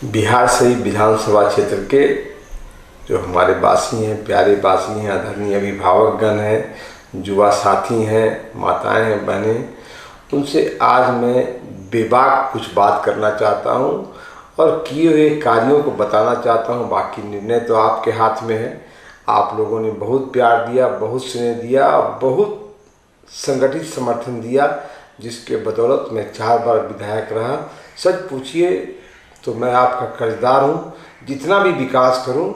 बिहार शरीफ विधानसभा क्षेत्र के जो हमारे वासी हैं, प्यारे वासी हैं, आदरणीय अभिभावकगण हैं, युवा साथी हैं, माताएं हैं, बहनें, उनसे आज मैं बेबाक कुछ बात करना चाहता हूं और किए हुए कार्यों को बताना चाहता हूं। बाकी निर्णय तो आपके हाथ में है। आप लोगों ने बहुत प्यार दिया, बहुत स्नेह दिया, बहुत संगठित समर्थन दिया, जिसके बदौलत मैं 4 बार विधायक रहा। सच पूछिए तो मैं आपका कर्जदार हूँ। जितना भी विकास करूँ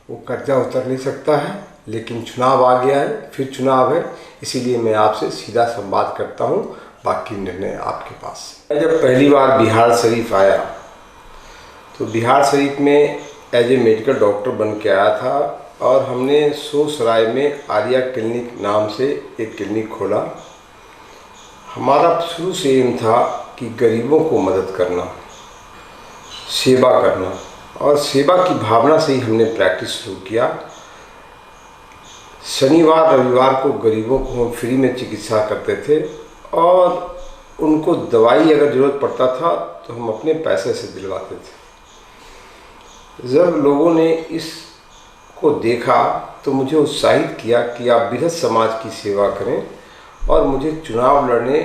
वो कर्जा उतर नहीं सकता है, लेकिन चुनाव आ गया है, फिर चुनाव है, इसीलिए मैं आपसे सीधा संवाद करता हूँ। बाकी निर्णय आपके पास। मैं जब पहली बार बिहार शरीफ आया तो बिहार शरीफ में एज ए मेडिकल डॉक्टर बन के आया था और हमने सोसराय में आर्या क्लिनिक नाम से एक क्लिनिक खोला। हमारा शुरू से एम था कि गरीबों को मदद करना, सेवा करना, और सेवा की भावना से ही हमने प्रैक्टिस शुरू किया। शनिवार रविवार को गरीबों को हम फ्री में चिकित्सा करते थे और उनको दवाई अगर ज़रूरत पड़ता था तो हम अपने पैसे से दिलवाते थे। जब लोगों ने इसको देखा तो मुझे उत्साहित किया कि आप बृहद समाज की सेवा करें और मुझे चुनाव लड़ने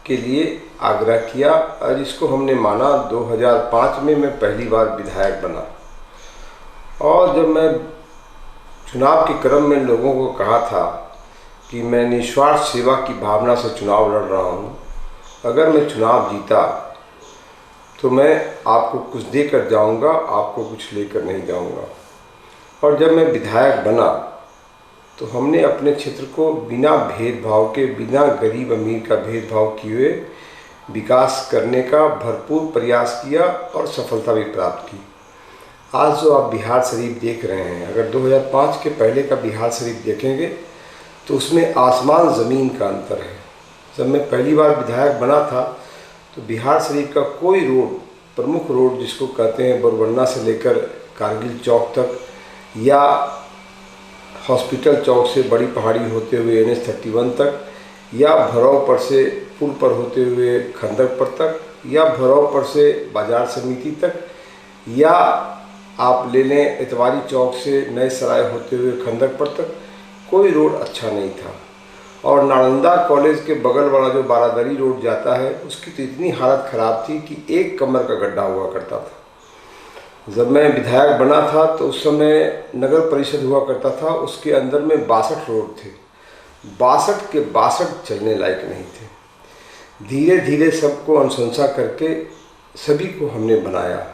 के लिए आग्रह किया और इसको हमने माना। 2005 में मैं पहली बार विधायक बना और जब मैं चुनाव के क्रम में लोगों को कहा था कि मैं निस्वार्थ सेवा की भावना से चुनाव लड़ रहा हूँ, अगर मैं चुनाव जीता तो मैं आपको कुछ देकर जाऊँगा, आपको कुछ लेकर नहीं जाऊँगा। और जब मैं विधायक बना तो हमने अपने क्षेत्र को बिना भेदभाव के, बिना गरीब अमीर का भेदभाव किए हुए विकास करने का भरपूर प्रयास किया और सफलता भी प्राप्त की। आज जो आप बिहार शरीफ देख रहे हैं, अगर 2005 के पहले का बिहार शरीफ देखेंगे तो उसमें आसमान ज़मीन का अंतर है। जब मैं पहली बार विधायक बना था तो बिहार शरीफ का कोई रोड, प्रमुख रोड जिसको कहते हैं बोरबन्ना से लेकर कारगिल चौक तक, या हॉस्पिटल चौक से बड़ी पहाड़ी होते हुए NH 31 तक, या भरौर पर से पुल पर होते हुए खंदकपुर तक, या भरौर पर से बाजार समिति तक, या आप ले लें इतवारी चौक से नए सराय होते हुए खंदकपुर तक, कोई रोड अच्छा नहीं था। और नालंदा कॉलेज के बगल वाला जो बारादरी रोड जाता है उसकी तो इतनी हालत ख़राब थी कि 1 कमर का गड्ढा हुआ करता था। जब मैं विधायक बना था तो उस समय नगर परिषद हुआ करता था, उसके अंदर में 62 रोड थे, 62 के 62 चलने लायक नहीं थे। धीरे धीरे सबको अनुशंसा करके सभी को हमने बनाया।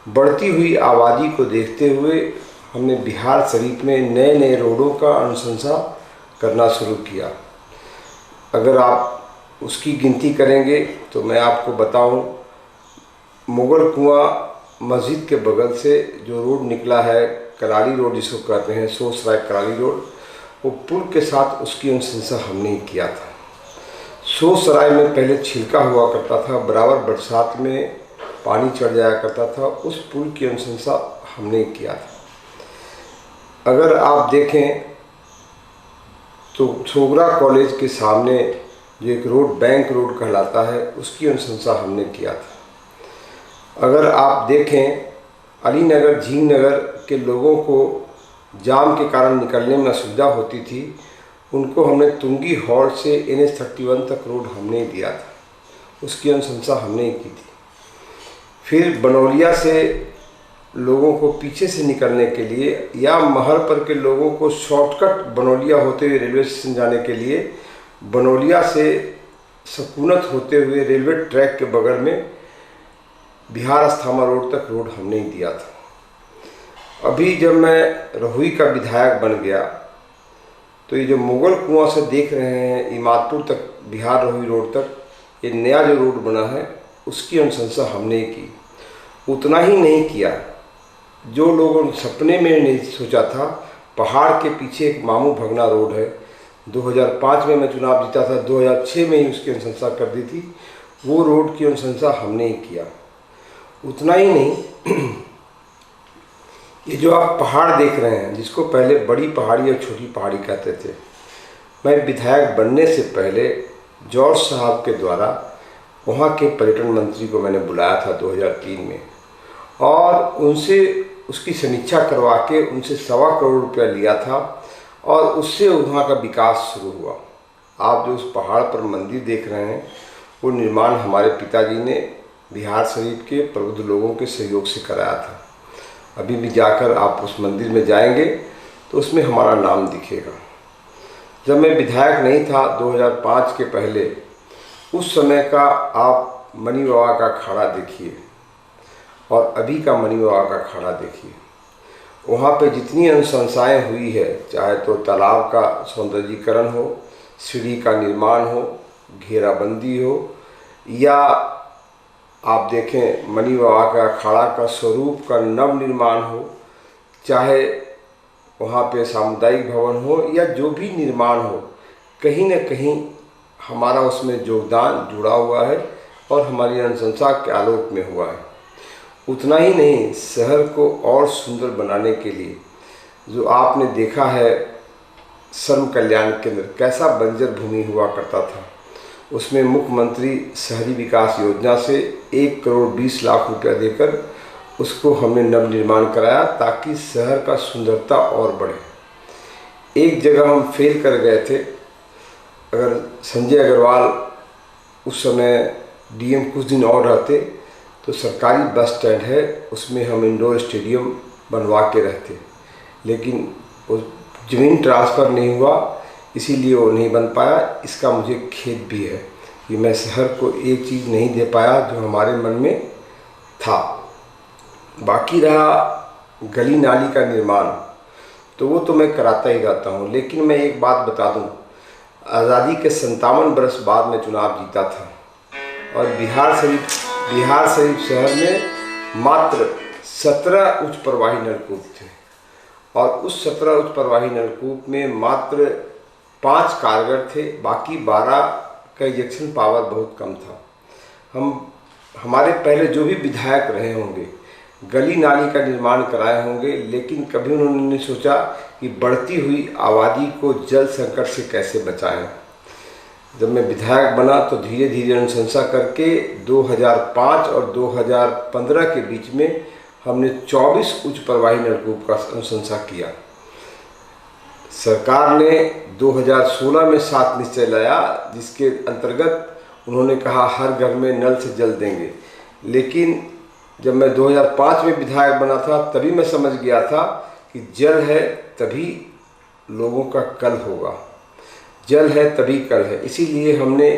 बढ़ती हुई आबादी को देखते हुए हमने बिहार शरीफ में नए नए रोडों का अनुशंसा करना शुरू किया। अगर आप उसकी गिनती करेंगे तो मैं आपको बताऊं, मुगल कुआं मस्जिद के बगल से जो रोड निकला है, कराली रोड जिसको कहते हैं, सोसराय कराली रोड, वो पुल के साथ उसकी अनुशंसा हमने ही किया था। सोसराय में पहले छिलका हुआ करता था, बराबर बरसात में पानी चढ़ जाया करता था, उस पुल की अनुशंसा हमने ही किया था। अगर आप देखें तो छोगरा कॉलेज के सामने जो एक रोड बैंक रोड कहलाता है, उसकी अनुशंसा हमने किया था। अगर आप देखें अलीनगर झींगनगर के लोगों को जाम के कारण निकलने में असुविधा होती थी, उनको हमने तुंगी हॉल से NH 31 तक रोड हमने ही दिया था, उसकी अनुशंसा हमने ही की थी। फिर बनौलिया से लोगों को पीछे से निकलने के लिए, या महर पर के लोगों को शॉर्टकट बनौलिया होते हुए रेलवे स्टेशन जाने के लिए, बनौलिया से सकूनत होते हुए रेलवे ट्रैक के बगल में बिहार अस्थामा रोड तक रोड हमने ही दिया था। अभी जब मैं रहुई का विधायक बन गया तो ये जो मुगल कुआं से देख रहे हैं इमादपुर तक, बिहार रहुई रोड तक, ये नया जो रोड बना है उसकी अनुशंसा हमने ही की। उतना ही नहीं किया, जो लोगों ने सपने में नहीं सोचा था, पहाड़ के पीछे एक मामू भगना रोड है, 2005 में मैं चुनाव जीता था, 2006 में ही उसकी अनुशंसा कर दी थी, वो रोड की अनुशंसा हमने ही किया। उतना ही नहीं, ये जो आप पहाड़ देख रहे हैं, जिसको पहले बड़ी पहाड़ी और छोटी पहाड़ी कहते थे, मैं विधायक बनने से पहले जॉर्ज साहब के द्वारा वहाँ के पर्यटन मंत्री को मैंने बुलाया था 2003 में, और उनसे उसकी समीक्षा करवा के उनसे 1.25 करोड़ रुपया लिया था और उससे वहाँ का विकास शुरू हुआ। आप जो उस पहाड़ पर मंदिर देख रहे हैं वो निर्माण हमारे पिताजी ने बिहार शरीफ के प्रबुद्ध लोगों के सहयोग से कराया था। अभी भी जाकर आप उस मंदिर में जाएंगे तो उसमें हमारा नाम दिखेगा। जब मैं विधायक नहीं था 2005 के पहले, उस समय का आप मनी बाबा का अखाड़ा देखिए और अभी का मनी बाबा का अखाड़ा देखिए। वहाँ पे जितनी अनुशंसाएँ हुई है, चाहे तो तालाब का सौंदर्यीकरण हो, सीढ़ी का निर्माण हो, घेराबंदी हो, या आप देखें मनी बाबा का अखाड़ा का स्वरूप का नव निर्माण हो, चाहे वहाँ पे सामुदायिक भवन हो या जो भी निर्माण हो, कहीं न कहीं हमारा उसमें योगदान जुड़ा हुआ है और हमारी अनुशंसा के आलोक में हुआ है। उतना ही नहीं, शहर को और सुंदर बनाने के लिए जो आपने देखा है श्रम कल्याण केंद्र कैसा बंजर भूमि हुआ करता था, उसमें मुख्यमंत्री शहरी विकास योजना से 1 करोड़ 20 लाख रुपया देकर उसको हमने नवनिर्माण कराया ताकि शहर का सुंदरता और बढ़े। एक जगह हम फेल कर गए थे। अगर संजय अग्रवाल उस समय डीएम कुछ दिन और रहते तो सरकारी बस स्टैंड है, उसमें हम इंडोर स्टेडियम बनवा के रहते, लेकिन वो ज़मीन ट्रांसफ़र नहीं हुआ, इसीलिए वो नहीं बन पाया। इसका मुझे खेद भी है कि मैं शहर को एक चीज़ नहीं दे पाया जो हमारे मन में था। बाकी रहा गली नाली का निर्माण, तो वो तो मैं कराता ही रहता हूँ। लेकिन मैं एक बात बता दूँ, आज़ादी के 57 बरस बाद में चुनाव जीता था और बिहार शरीफ शहर में मात्र 17 उच्च प्रवाही नलकूप थे और उस 17 उच्च प्रवाही नलकूप में मात्र 5 कारगर थे, बाकी 12 का इंजेक्शन पावर बहुत कम था। हमारे पहले जो भी विधायक रहे होंगे गली नाली का निर्माण कराए होंगे, लेकिन कभी उन्होंने नहीं सोचा कि बढ़ती हुई आबादी को जल संकट से कैसे बचाएं। जब मैं विधायक बना तो धीरे धीरे अनुशंसा करके 2005 और 2015 के बीच में हमने 24 उच्च प्रवाही नलकूप का अनुशंसा किया। सरकार ने 2016 में 7 निश्चय लाया, जिसके अंतर्गत उन्होंने कहा हर घर में नल से जल देंगे। लेकिन जब मैं 2005 में विधायक बना था तभी मैं समझ गया था कि जल है तभी लोगों का कल होगा, जल है तभी कल है। इसीलिए हमने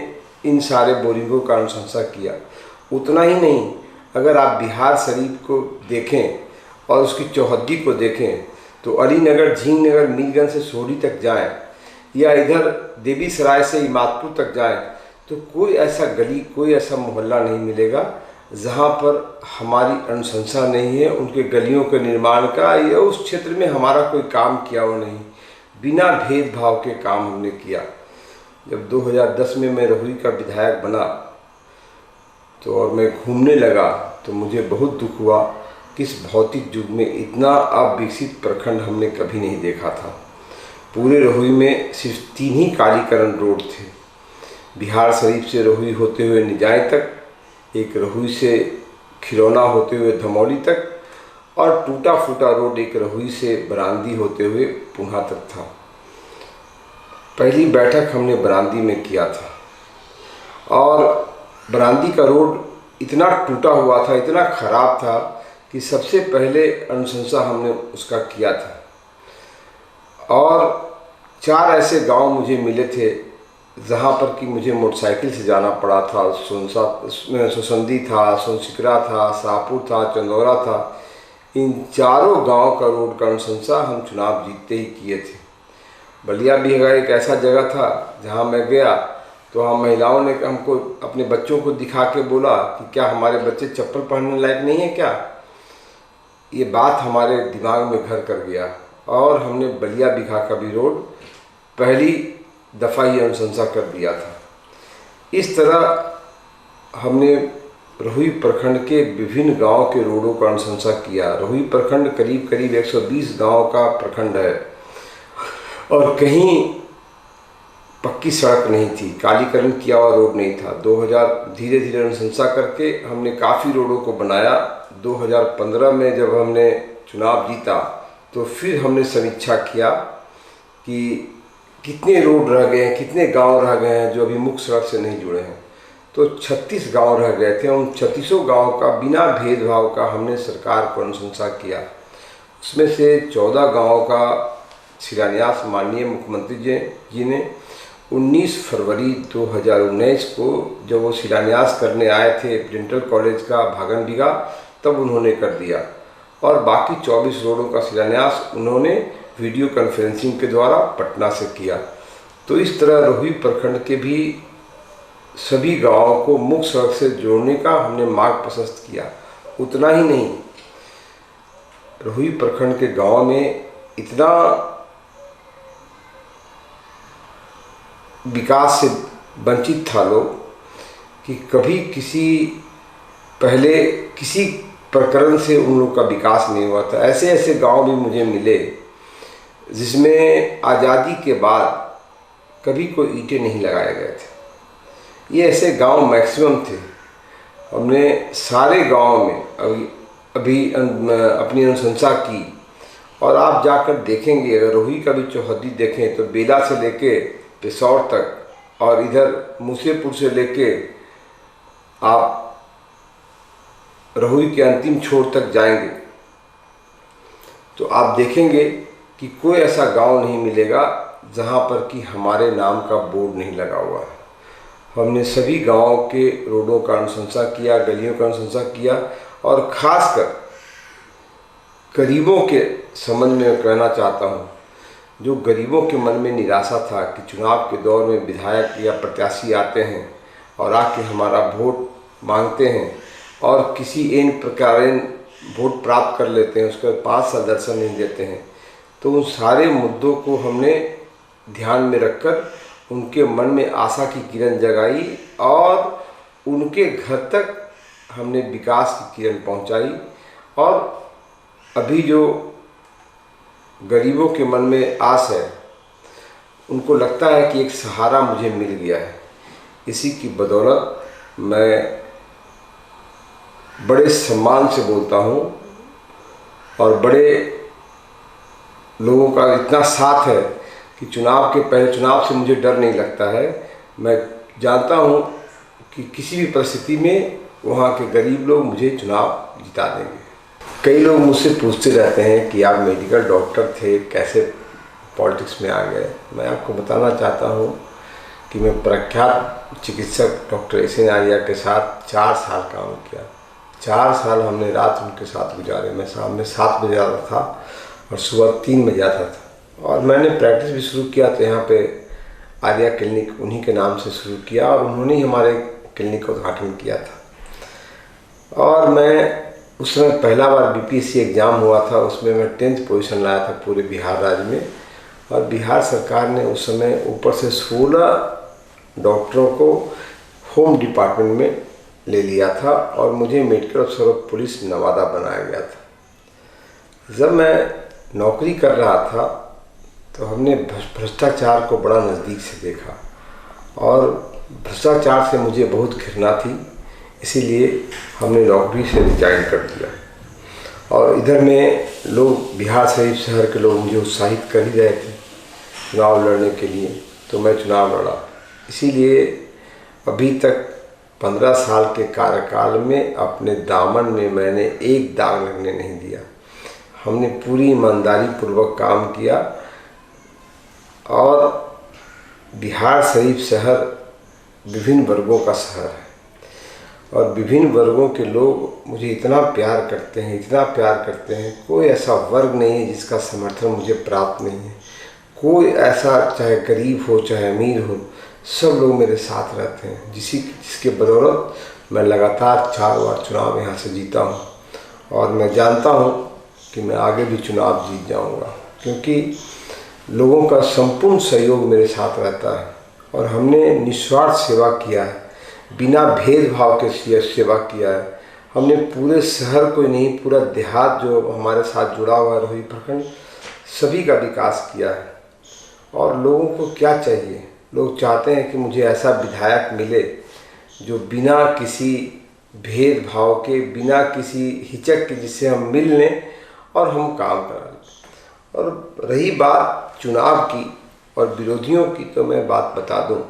इन सारे बोरिंगों का अनुशंसा किया। उतना ही नहीं, अगर आप बिहार शरीफ को देखें और उसकी चौहद्दी को देखें तो अलीनगर, झींगनगर, मीरगंज से सोडी तक जाएं या इधर देवी सराय से इमादपुर तक जाएं तो कोई ऐसा गली, कोई ऐसा मोहल्ला नहीं मिलेगा जहाँ पर हमारी अनुशंसा नहीं है उनके गलियों के निर्माण का या उस क्षेत्र में हमारा कोई काम किया हो नहीं। बिना भेदभाव के काम हमने किया। जब 2010 में मैं रहुई का विधायक बना तो और मैं घूमने लगा तो मुझे बहुत दुख हुआ कि इस भौतिक युग में इतना अविकसित प्रखंड हमने कभी नहीं देखा था। पूरे रहुई में सिर्फ 3 ही कालीकरण रोड थे, बिहार शरीफ से रहुई होते हुए निजाई तक, एक रहुई से खिरौना होते हुए धमौली तक और टूटा फूटा रोड एक रहुई से बरांदी होते हुए पुन्हा तक था। पहली बैठक हमने बरांदी में किया था और बरांदी का रोड इतना टूटा हुआ था, इतना ख़राब था कि सबसे पहले अनुशंसा हमने उसका किया था। और 4 ऐसे गांव मुझे मिले थे जहाँ पर कि मुझे मोटरसाइकिल से जाना पड़ा था। सुसंदी था, सोनसिकरा था, शाहपुर था, चंदौरा था। इन चारों गांव का रोड का अनुशंसा हम चुनाव जीतते ही किए थे। बलिया भी एक ऐसा जगह था जहाँ मैं गया तो हम महिलाओं ने हमको अपने बच्चों को दिखा के बोला कि क्या हमारे बच्चे चप्पल पहनने लायक नहीं है क्या। ये बात हमारे दिमाग में घर कर गया और हमने बलिया बिघा का भी रोड पहली दफ़ा ही अनुशंसा कर दिया था। इस तरह हमने रहुई प्रखंड के विभिन्न गांव के रोडों का अनुशंसा किया। रहुई प्रखंड करीब 120 गांव का प्रखंड है और कहीं पक्की सड़क नहीं थी, कालीकरण किया हुआ रोड नहीं था। 2000 धीरे धीरे अनुशंसा करके हमने काफ़ी रोडों को बनाया। 2015 में जब हमने चुनाव जीता तो फिर हमने समीक्षा किया कि कितने रोड रह गए हैं, कितने गांव रह गए हैं जो अभी मुख्य सड़क से नहीं जुड़े हैं। तो 36 गांव रह गए थे। उन 36 गाँव का बिना भेदभाव का हमने सरकार को अनुशंसा किया। उसमें से 14 गाँव का शिलान्यास माननीय मुख्यमंत्री जी ने 19 फरवरी 2019 को जब वो शिलान्यास करने आए थे डेंटल कॉलेज का भागनबिगा, तब उन्होंने कर दिया। और बाकी 24 रोडों का शिलान्यास उन्होंने वीडियो कॉन्फ्रेंसिंग के द्वारा पटना से किया। तो इस तरह रोही प्रखंड के भी सभी गांवों को मुख्य सड़क से जोड़ने का हमने मार्ग प्रशस्त किया। उतना ही नहीं, रोही प्रखंड के गांव में इतना विकास से वंचित था लोग कि कभी पहले किसी प्रकरण से उन लोग का विकास नहीं हुआ था। ऐसे ऐसे गांव भी मुझे मिले जिसमें आज़ादी के बाद कभी कोई ईंटें नहीं लगाए गए थे। ये ऐसे गांव मैक्सिमम थे। हमने सारे गांव में अभी अपनी अनुशंसा की और आप जाकर देखेंगे, अगर रोही का भी चौहद्दी देखें तो बेला से लेके पेशौर तक और इधर मूसेपुर से लेके आप रोही के अंतिम छोर तक जाएंगे तो आप देखेंगे कि कोई ऐसा गांव नहीं मिलेगा जहां पर कि हमारे नाम का बोर्ड नहीं लगा हुआ है। हमने सभी गांवों के रोडों का अनुशंसा किया, गलियों का अनुशंसा किया और ख़ासकर गरीबों के संबंध में कहना चाहता हूँ। जो गरीबों के मन में निराशा था कि चुनाव के दौर में विधायक या प्रत्याशी आते हैं और आके हमारा वोट मांगते हैं और किसी एन प्रकार वोट प्राप्त कर लेते हैं, उसके बाद 5 साल दर्शन नहीं देते हैं। तो उन सारे मुद्दों को हमने ध्यान में रखकर उनके मन में आशा की किरण जगाई और उनके घर तक हमने विकास की किरण पहुंचाई। और अभी जो गरीबों के मन में आस है, उनको लगता है कि एक सहारा मुझे मिल गया है। इसी की बदौलत मैं बड़े सम्मान से बोलता हूँ और बड़े लोगों का इतना साथ है कि चुनाव के पहले, चुनाव से मुझे डर नहीं लगता है। मैं जानता हूँ कि किसी भी परिस्थिति में वहाँ के गरीब लोग मुझे चुनाव जिता देंगे। कई लोग मुझसे पूछते रहते हैं कि आप मेडिकल डॉक्टर थे, कैसे पॉलिटिक्स में आ गए। मैं आपको बताना चाहता हूँ कि मैं प्रख्यात चिकित्सक डॉक्टर एस.एन. आर्या के साथ 4 साल काम किया। 4 साल हमने रात उनके साथ गुजारे। मैं शाम में 7 बजे आता था और सुबह 3 बजे आता था। और मैंने प्रैक्टिस भी शुरू किया तो यहाँ पे आर्या क्लिनिक उन्हीं के नाम से शुरू किया और उन्होंने ही हमारे क्लिनिक का उद्घाटन किया था। और मैं उस समय पहला बार बीपीएससी एग्ज़ाम हुआ था, उसमें मैं 10th पोजीशन लाया था पूरे बिहार राज्य में। और बिहार सरकार ने उस समय ऊपर से 16 डॉक्टरों को होम डिपार्टमेंट में ले लिया था और मुझे मेडिकल अफसर ऑफ पुलिस नवादा बनाया गया था। जब मैं नौकरी कर रहा था तो हमने भ्रष्टाचार को बड़ा नज़दीक से देखा और भ्रष्टाचार से मुझे बहुत घृणा थी, इसीलिए हमने नौकरी से रिजाइन कर दिया। और इधर में लोग, बिहार शरीफ शहर के लोग मुझे उत्साहित कर ही रहे थे चुनाव लड़ने के लिए, तो मैं चुनाव लड़ा। इसीलिए अभी तक 15 साल के कार्यकाल में अपने दामन में मैंने एक दाग लगने नहीं दिया। हमने पूरी ईमानदारी पूर्वक काम किया और बिहार शरीफ शहर विभिन्न वर्गों का शहर है और विभिन्न वर्गों के लोग मुझे इतना प्यार करते हैं, इतना प्यार करते हैं। कोई ऐसा वर्ग नहीं है जिसका समर्थन मुझे प्राप्त नहीं है। कोई ऐसा, चाहे गरीब हो चाहे अमीर हो, सब लोग मेरे साथ रहते हैं, जिसके बदौलत मैं लगातार 4 बार चुनाव यहाँ से जीता हूँ। और मैं जानता हूँ कि मैं आगे भी चुनाव जीत जाऊँगा, क्योंकि लोगों का संपूर्ण सहयोग मेरे साथ रहता है और हमने निस्वार्थ सेवा किया है, बिना भेदभाव के सेवा किया है। हमने पूरे शहर को नहीं, पूरा देहात जो हमारे साथ जुड़ा हुआ है, रोही प्रखंड, सभी का विकास किया है। और लोगों को क्या चाहिए? लोग चाहते हैं कि मुझे ऐसा विधायक मिले जो बिना किसी भेदभाव के, बिना किसी हिचक के, जिससे हम मिल लें और हम काम करा लें। और रही बात चुनाव की और विरोधियों की, तो मैं बात बता दूं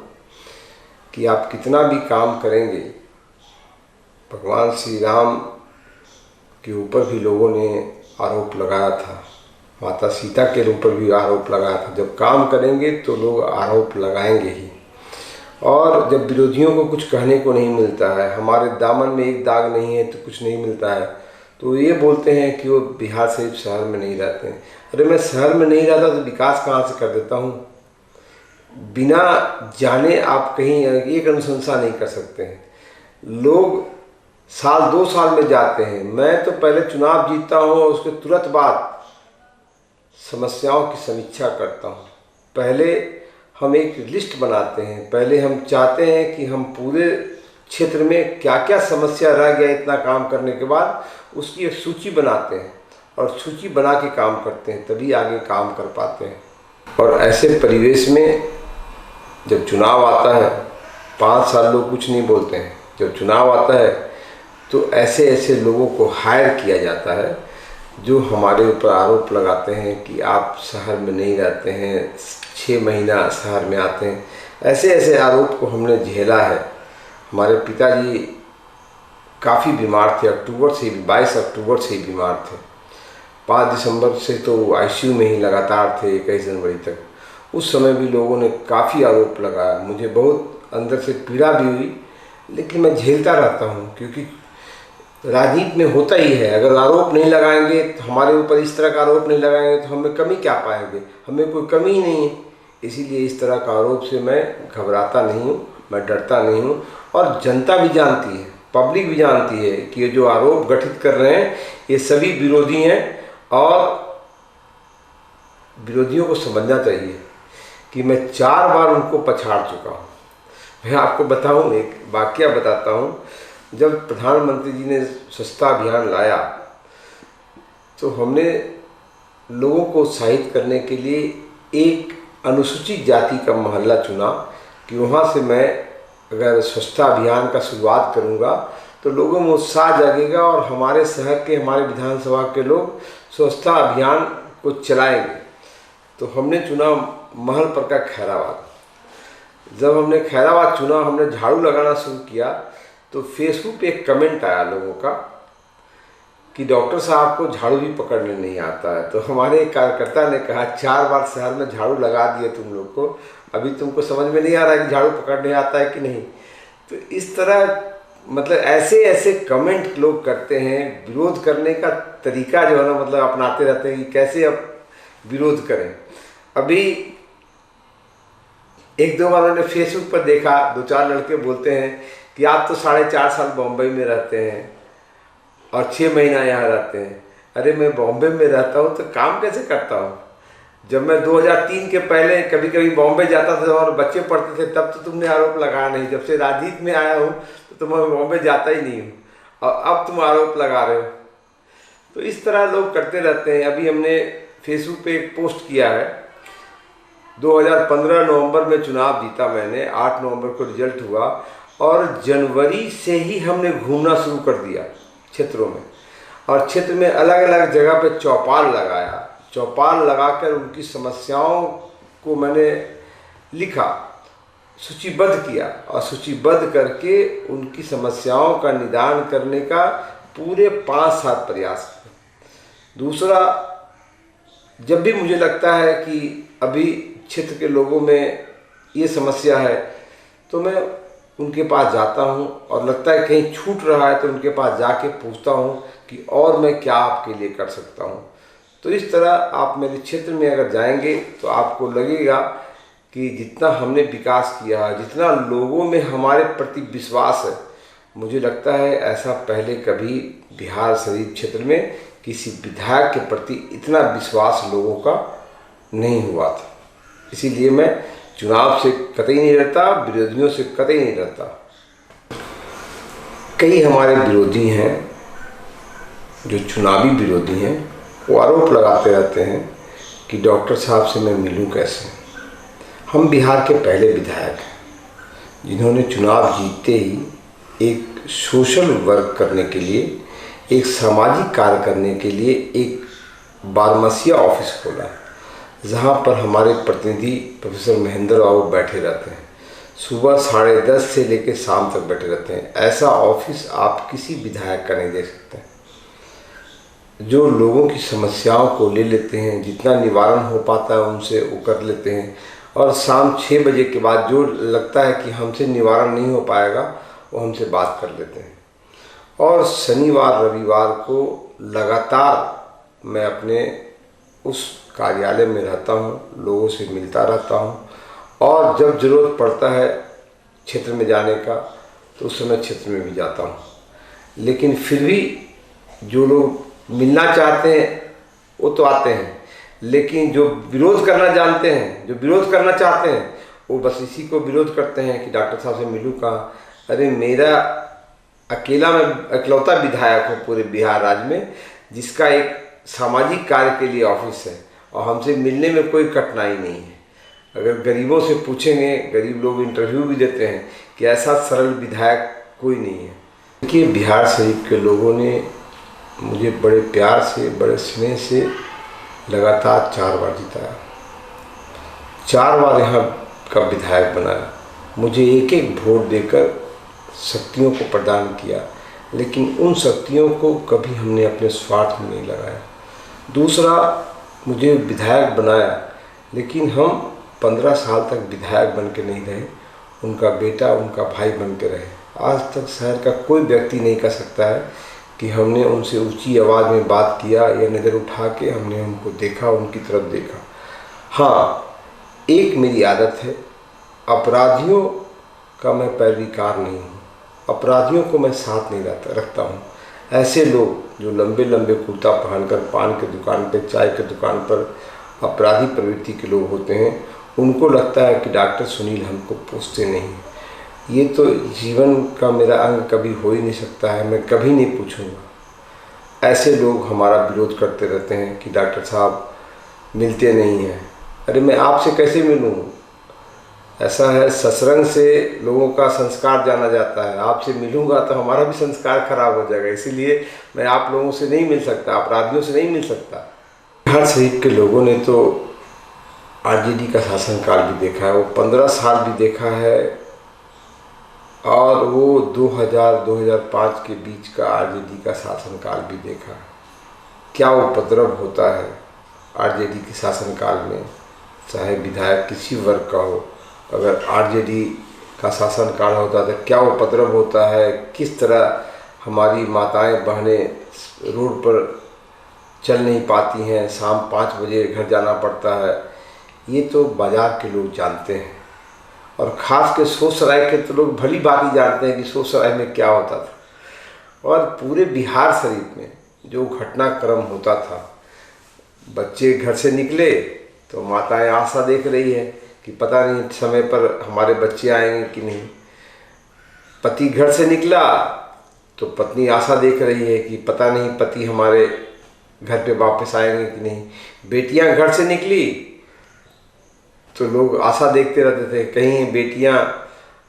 कि आप कितना भी काम करेंगे, भगवान श्री राम के ऊपर भी लोगों ने आरोप लगाया था, माता सीता के ऊपर भी आरोप लगाया था। जब काम करेंगे तो लोग आरोप लगाएंगे ही। और जब विरोधियों को कुछ कहने को नहीं मिलता है, हमारे दामन में एक दाग नहीं है तो कुछ नहीं मिलता है, तो ये बोलते हैं कि वो बिहार शरीफ शहर में नहीं रहते हैं। अरे मैं शहर में नहीं रहता तो विकास कहाँ से कर देता हूँ? बिना जाने आप कहीं एक अनुशंसा नहीं कर सकते हैं। लोग साल 2 साल में जाते हैं, मैं तो पहले चुनाव जीतता हूँ और उसके तुरंत बाद समस्याओं की समीक्षा करता हूँ। पहले हम एक लिस्ट बनाते हैं, पहले हम चाहते हैं कि हम पूरे क्षेत्र में क्या क्या समस्या रह गया इतना काम करने के बाद, उसकी एक सूची बनाते हैं और सूची बना के काम करते हैं, तभी आगे काम कर पाते हैं। और ऐसे परिवेश में जब चुनाव आता है, 5 साल लोग कुछ नहीं बोलते हैं। जब चुनाव आता है तो ऐसे ऐसे लोगों को हायर किया जाता है जो हमारे ऊपर आरोप लगाते हैं कि आप शहर में नहीं रहते हैं, 6 महीना शहर में आते हैं। ऐसे ऐसे आरोप को हमने झेला है। हमारे पिताजी काफ़ी बीमार थे, 22 अक्टूबर से ही बीमार थे। 5 दिसंबर से तो आईसीयू में ही लगातार थे, 21 जनवरी तक। उस समय भी लोगों ने काफ़ी आरोप लगाया, मुझे बहुत अंदर से पीड़ा भी हुई, लेकिन मैं झेलता रहता हूँ, क्योंकि राजनीति में होता ही है। अगर आरोप नहीं लगाएंगे, तो हमारे ऊपर इस तरह का आरोप नहीं लगाएंगे तो हमें कमी क्या पाएंगे? हमें कोई कमी ही नहीं है। इसीलिए इस तरह का आरोप से मैं घबराता नहीं हूँ, मैं डरता नहीं हूँ। और जनता भी जानती है, पब्लिक भी जानती है कि ये जो आरोप गठित कर रहे हैं ये सभी विरोधी हैं। और विरोधियों को समझना चाहिए कि मैं 4 बार उनको पछाड़ चुका हूँ। मैं आपको बताऊँ, एक वाकया बताता हूँ। जब प्रधानमंत्री जी ने स्वच्छता अभियान लाया तो हमने लोगों को उत्साहित करने के लिए एक अनुसूचित जाति का मोहल्ला चुना कि वहाँ से मैं अगर स्वच्छता अभियान का शुरुआत करूँगा तो लोगों में उत्साह जागेगा और हमारे शहर के, हमारे विधानसभा के लोग स्वच्छता अभियान को चलाएंगे। तो हमने चुना महल पर का खैराबाद। जब हमने खैराबाद चुना, हमने झाड़ू लगाना शुरू किया तो फेसबुक पे एक कमेंट आया लोगों का कि डॉक्टर साहब को झाड़ू भी पकड़ने नहीं आता है। तो हमारे एक कार्यकर्ता ने कहा, 4 बार शहर में झाड़ू लगा दिए तुम लोग को, अभी तुमको समझ में नहीं आ रहा है कि झाड़ू पकड़ने आता है कि नहीं? तो इस तरह मतलब ऐसे ऐसे कमेंट लोग करते हैं। विरोध करने का तरीका जो है ना, मतलब अपनाते रहते हैं कि कैसे अब विरोध करें। अभी 1-2 बार मैंने फेसबुक पर देखा, 2-4 लड़के बोलते हैं कि आप तो 4.5 साल बॉम्बे में रहते हैं और 6 महीना यहाँ रहते हैं। अरे मैं बॉम्बे में रहता हूँ तो काम कैसे करता हूँ? जब मैं 2003 के पहले कभी कभी बॉम्बे जाता था और बच्चे पढ़ते थे, तब तो तुमने आरोप लगाया नहीं। जब से राजनीति में आया हूँ तो मैं बॉम्बे जाता ही नहीं हूँ और अब तुम आरोप लगा रहे हो। तो इस तरह लोग करते रहते हैं। अभी हमने फेसबुक पे एक पोस्ट किया है, 2015 नवंबर में चुनाव जीता मैंने, 8 नवंबर को रिजल्ट हुआ और जनवरी से ही हमने घूमना शुरू कर दिया क्षेत्रों में। और क्षेत्र में अलग अलग जगह पे चौपाल लगाया। चौपाल लगाकर उनकी समस्याओं को मैंने लिखा, सूचीबद्ध किया और सूचीबद्ध करके उनकी समस्याओं का निदान करने का पूरे 5-7 प्रयास किए। दूसरा, जब भी मुझे लगता है कि अभी क्षेत्र के लोगों में ये समस्या है तो मैं उनके पास जाता हूँ और लगता है कहीं छूट रहा है तो उनके पास जाके पूछता हूँ कि और मैं क्या आपके लिए कर सकता हूँ। तो इस तरह आप मेरे क्षेत्र में अगर जाएंगे तो आपको लगेगा कि जितना हमने विकास किया है, जितना लोगों में हमारे प्रति विश्वास है, मुझे लगता है ऐसा पहले कभी बिहार शरीफ क्षेत्र में किसी विधायक के प्रति इतना विश्वास लोगों का नहीं हुआ था। इसीलिए मैं चुनाव से कतई नहीं डरता, विरोधियों से कतई नहीं डरता। कई हमारे विरोधी हैं जो चुनावी विरोधी हैं, वो आरोप लगाते रहते हैं कि डॉक्टर साहब से मैं मिलूं कैसे। हम बिहार के पहले विधायक हैं जिन्होंने चुनाव जीतते ही एक सोशल वर्क करने के लिए, एक सामाजिक कार्य करने के लिए एक बारहमासिया ऑफिस खोला, जहां पर हमारे प्रतिनिधि प्रोफेसर महेंद्र बाबू बैठे रहते हैं। सुबह 10:30 से लेकर शाम तक बैठे रहते हैं। ऐसा ऑफिस आप किसी विधायक का नहीं देख सकते, जो लोगों की समस्याओं को ले लेते हैं, जितना निवारण हो पाता है उनसे वो कर लेते हैं, और शाम 6 बजे के बाद जो लगता है कि हमसे निवारण नहीं हो पाएगा वो हमसे बात कर लेते हैं। और शनिवार रविवार को लगातार मैं अपने उस कार्यालय में रहता हूँ, लोगों से मिलता रहता हूँ, और जब ज़रूरत पड़ता है क्षेत्र में जाने का तो उस समय क्षेत्र में भी जाता हूँ। लेकिन फिर भी जो लोग मिलना चाहते हैं वो तो आते हैं, लेकिन जो विरोध करना जानते हैं, जो विरोध करना चाहते हैं, वो बस इसी को विरोध करते हैं कि डॉक्टर साहब से मिलूँ कहाँ। अरे मेरा अकेला मैं इकलौता विधायक हूँ पूरे बिहार राज्य में जिसका एक सामाजिक कार्य के लिए ऑफिस है, और हमसे मिलने में कोई कठिनाई नहीं है। अगर गरीबों से पूछेंगे, गरीब लोग इंटरव्यू भी देते हैं कि ऐसा सरल विधायक कोई नहीं है। देखिए, बिहार शरीफ के लोगों ने मुझे बड़े प्यार से, बड़े स्नेह से लगातार 4 बार जिताया, 4 बार यहाँ का विधायक बनाया, मुझे एक एक वोट देकर शक्तियों को प्रदान किया, लेकिन उन शक्तियों को कभी हमने अपने स्वार्थ में नहीं लगाया। दूसरा, मुझे विधायक बनाया, लेकिन हम 15 साल तक विधायक बन के नहीं रहे, उनका बेटा, उनका भाई बन के रहे। आज तक शहर का कोई व्यक्ति नहीं कह सकता है कि हमने उनसे ऊंची आवाज़ में बात किया या नज़र उठा के हमने उनको देखा, उनकी तरफ देखा। हाँ, एक मेरी आदत है, अपराधियों का मैं पैरवीकार नहीं हूँ, अपराधियों को मैं साथ नहीं रखता हूँ। ऐसे लोग जो लंबे लंबे कुर्ता पहनकर पान के दुकान पे, चाय के दुकान पर अपराधी प्रवृत्ति के लोग होते हैं, उनको लगता है कि डॉक्टर सुनील हमको पूछते नहीं। ये तो जीवन का मेरा अंग कभी हो ही नहीं सकता है, मैं कभी नहीं पूछूंगा। ऐसे लोग हमारा विरोध करते रहते हैं कि डॉक्टर साहब मिलते नहीं हैं। अरे मैं आपसे कैसे मिलूँ? ऐसा है, ससरंग से लोगों का संस्कार जाना जाता है, आपसे मिलूंगा तो हमारा भी संस्कार खराब हो जाएगा। इसीलिए मैं आप लोगों से नहीं मिल सकता, अपराधियों से नहीं मिल सकता। बिहार शरीफ के लोगों ने तो आरजेडी का शासनकाल भी देखा है, वो 15 साल भी देखा है, और वो 2000-2005 के बीच का आरजेडी का शासनकाल भी देखा है। क्या उपद्रव होता है आरजेडी के शासनकाल में, चाहे विधायक किसी वर्ग का हो। अगर आरजेडी का शासनकाल होता तो क्या उपद्रव होता है, किस तरह हमारी माताएं बहनें रोड पर चल नहीं पाती हैं, शाम 5 बजे घर जाना पड़ता है। ये तो बाज़ार के लोग जानते हैं, और ख़ास के सोसराय के तो लोग भली बात ही जानते हैं कि सोसराय में क्या होता था। और पूरे बिहार शरीफ में जो घटनाक्रम होता था, बच्चे घर से निकले तो माताएं आशा देख रही है कि पता नहीं समय पर हमारे बच्चे आएंगे कि नहीं। पति घर से निकला तो पत्नी आशा देख रही है कि पता नहीं पति हमारे घर पे वापस आएंगे कि नहीं। बेटियां घर से निकली तो लोग आशा देखते रहते थे, कहीं बेटियां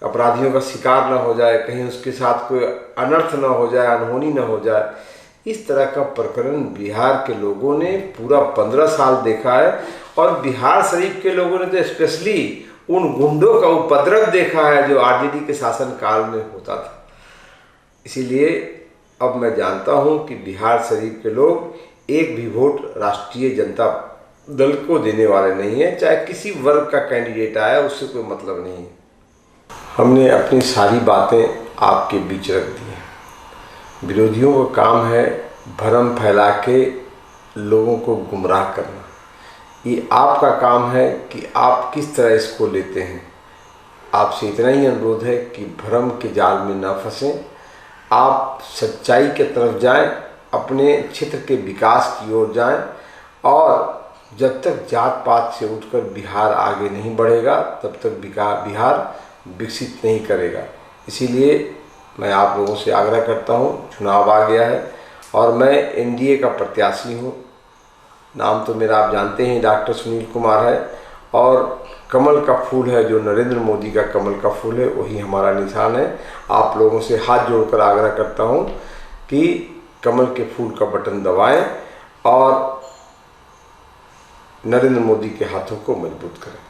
अपराधियों का शिकार ना हो जाए, कहीं उसके साथ कोई अनर्थ ना हो जाए, अनहोनी ना हो जाए। इस तरह का प्रकरण बिहार के लोगों ने पूरा 15 साल देखा है, और बिहार शरीफ के लोगों ने तो स्पेशली उन गुंडों का उपद्रव देखा है जो आरजेडी के शासनकाल में होता था। इसीलिए अब मैं जानता हूं कि बिहार शरीफ के लोग एक भी वोट राष्ट्रीय जनता दल को देने वाले नहीं है, चाहे किसी वर्ग का कैंडिडेट आया, उससे कोई मतलब नहीं है। हमने अपनी सारी बातें आपके बीच रख दी हैं। विरोधियों का काम है भ्रम फैला के लोगों को गुमराह करना। ये आपका काम है कि आप किस तरह इसको लेते हैं। आपसे इतना ही अनुरोध है कि भ्रम के जाल में न फंसें, आप सच्चाई के तरफ जाएं, अपने क्षेत्र के विकास की ओर जाएं, और जब तक जात पात से उठकर बिहार आगे नहीं बढ़ेगा तब तक बिहार विकसित नहीं करेगा। इसीलिए मैं आप लोगों से आग्रह करता हूं, चुनाव आ गया है और मैं एनडीए का प्रत्याशी हूं। नाम तो मेरा आप जानते हैं, डॉक्टर सुनील कुमार है, और कमल का फूल है, जो नरेंद्र मोदी का कमल का फूल है, वही हमारा निशान है। आप लोगों से हाथ जोड़कर आग्रह करता हूँ कि कमल के फूल का बटन दबाएं और नरेंद्र मोदी के हाथों को मजबूत करें।